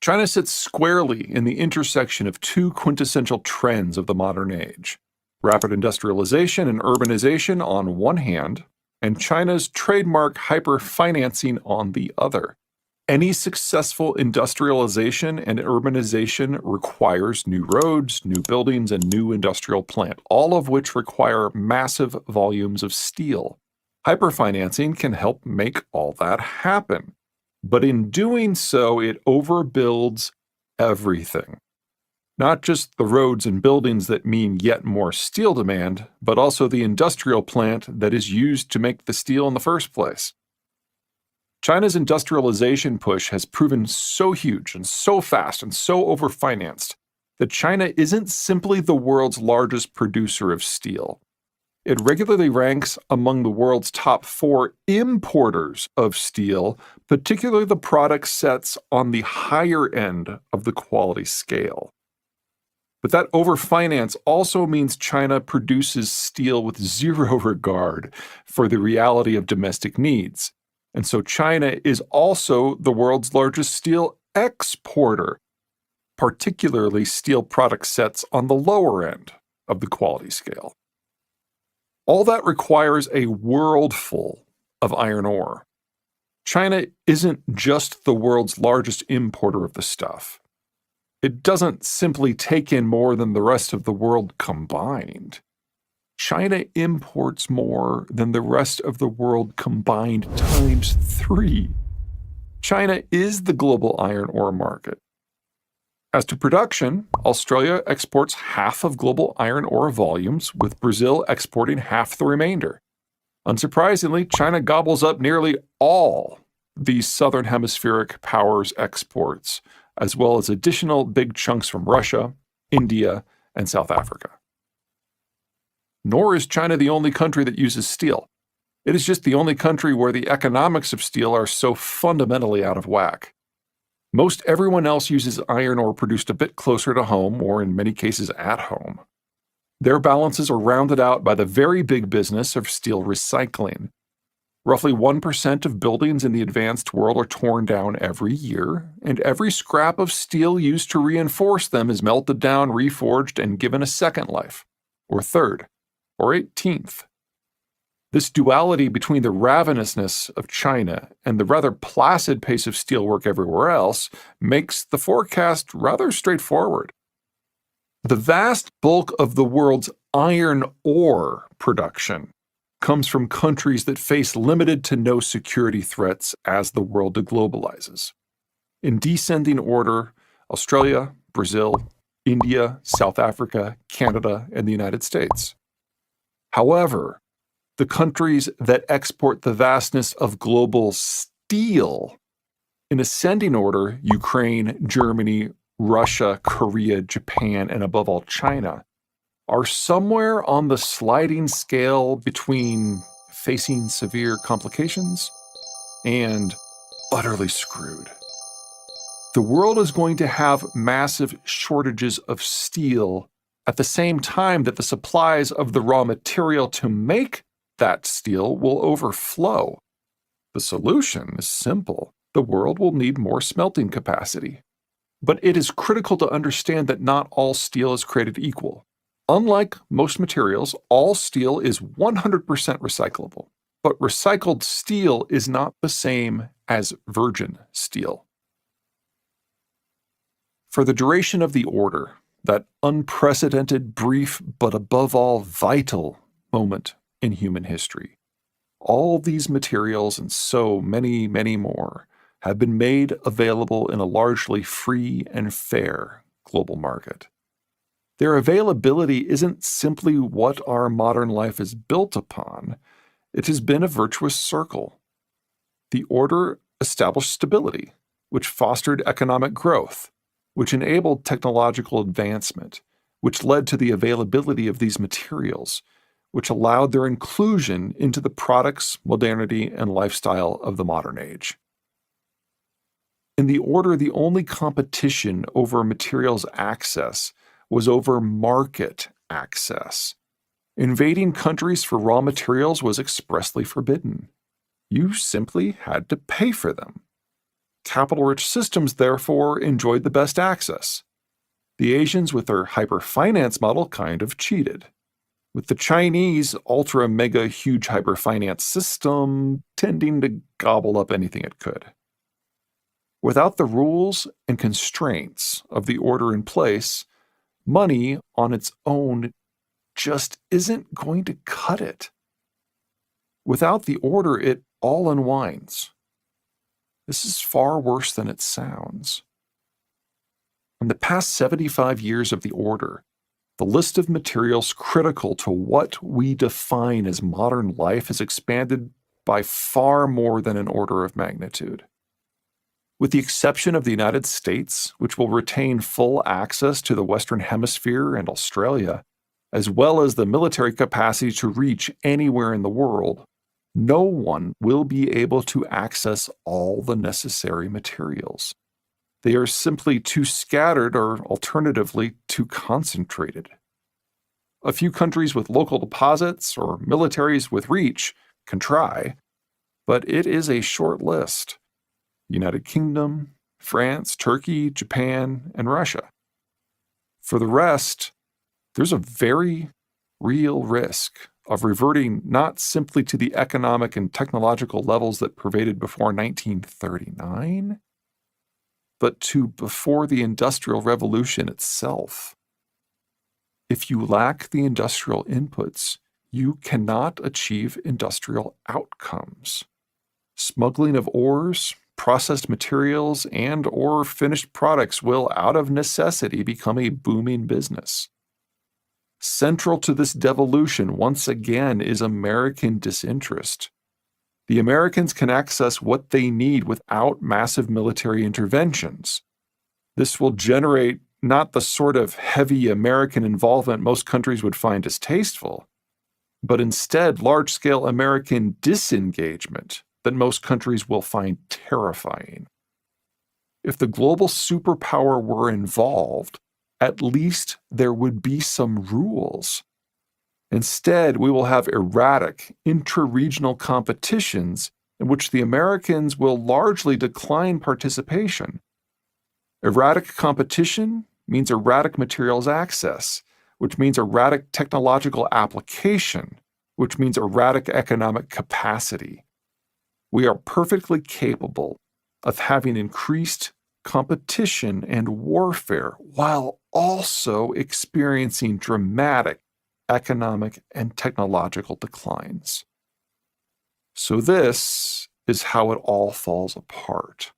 China sits squarely in the intersection of two quintessential trends of the modern age: rapid industrialization and urbanization on one hand, and China's trademark hyper-financing on the other. Any successful industrialization and urbanization requires new roads, new buildings, and new industrial plant, all of which require massive volumes of steel. Hyperfinancing can help make all that happen. But in doing so, it overbuilds everything. Not just the roads and buildings that mean yet more steel demand, but also the industrial plant that is used to make the steel in the first place. China's industrialization push has proven so huge and so fast and so overfinanced that China isn't simply the world's largest producer of steel. It regularly ranks among the world's top 4 importers of steel, particularly the product sets on the higher end of the quality scale. But that overfinance also means China produces steel with zero regard for the reality of domestic needs. And so China is also the world's largest steel exporter, particularly steel product sets on the lower end of the quality scale. All that requires a worldful of iron ore. China isn't just the world's largest importer of the stuff. It doesn't simply take in more than the rest of the world combined. China imports more than the rest of the world combined times 3. China is the global iron ore market. As to production, Australia exports half of global iron ore volumes, with Brazil exporting half the remainder. Unsurprisingly, China gobbles up nearly all these southern hemispheric powers' exports, as well as additional big chunks from Russia, India, and South Africa. Nor is China the only country that uses steel. It is just the only country where the economics of steel are so fundamentally out of whack. Most everyone else uses iron ore produced a bit closer to home, or in many cases at home. Their balances are rounded out by the very big business of steel recycling. Roughly 1% of buildings in the advanced world are torn down every year, and every scrap of steel used to reinforce them is melted down, reforged, and given a second life, or third, or 18th. This duality between the ravenousness of China and the rather placid pace of steelwork everywhere else makes the forecast rather straightforward. The vast bulk of the world's iron ore production comes from countries that face limited to no security threats as the world deglobalizes. In descending order, Australia, Brazil, India, South Africa, Canada, and the United States. However, the countries that export the vastness of global steel, in ascending order, Ukraine, Germany, Russia, Korea, Japan, and above all China, are somewhere on the sliding scale between facing severe complications and utterly screwed. The world is going to have massive shortages of steel at the same time that the supplies of the raw material to make that steel will overflow. The solution is simple. The world will need more smelting capacity. But it is critical to understand that not all steel is created equal. Unlike most materials, all steel is 100% recyclable. But recycled steel is not the same as virgin steel. For the duration of the order, that unprecedented, brief, but above all vital moment in human history, all these materials and so many, many more have been made available in a largely free and fair global market. Their availability isn't simply what our modern life is built upon. It has been a virtuous circle. The order established stability, which fostered economic growth, which enabled technological advancement, which led to the availability of these materials, which allowed their inclusion into the products, modernity, and lifestyle of the modern age. In the order, the only competition over materials access was over market access. Invading countries for raw materials was expressly forbidden. You simply had to pay for them. Capital-rich systems, therefore, enjoyed the best access. The Asians, with their hyper-finance model, kind of cheated, with the Chinese ultra-mega-huge hyper-finance system tending to gobble up anything it could. Without the rules and constraints of the order in place, money on its own just isn't going to cut it. Without the order, it all unwinds. This is far worse than it sounds. In the past 75 years of the order, the list of materials critical to what we define as modern life has expanded by far more than an order of magnitude. With the exception of the United States, which will retain full access to the Western Hemisphere and Australia, as well as the military capacity to reach anywhere in the world, no one will be able to access all the necessary materials. They are simply too scattered or, alternatively, too concentrated. A few countries with local deposits or militaries with reach can try, but it is a short list. United Kingdom, France, Turkey, Japan, and Russia. For the rest, there's a very real risk of reverting not simply to the economic and technological levels that pervaded before 1939, but to before the Industrial Revolution itself. If you lack the industrial inputs, you cannot achieve industrial outcomes. Smuggling of ores, processed materials, and/or finished products will, out of necessity, become a booming business. Central to this devolution, once again, is American disinterest. The Americans can access what they need without massive military interventions. This will generate not the sort of heavy American involvement most countries would find distasteful, but instead large-scale American disengagement that most countries will find terrifying. If the global superpower were involved, at least there would be some rules. Instead, we will have erratic, intra-regional competitions in which the Americans will largely decline participation. Erratic competition means erratic materials access, which means erratic technological application, which means erratic economic capacity. We are perfectly capable of having increased competition and warfare while also experiencing dramatic economic and technological declines. So this is how it all falls apart.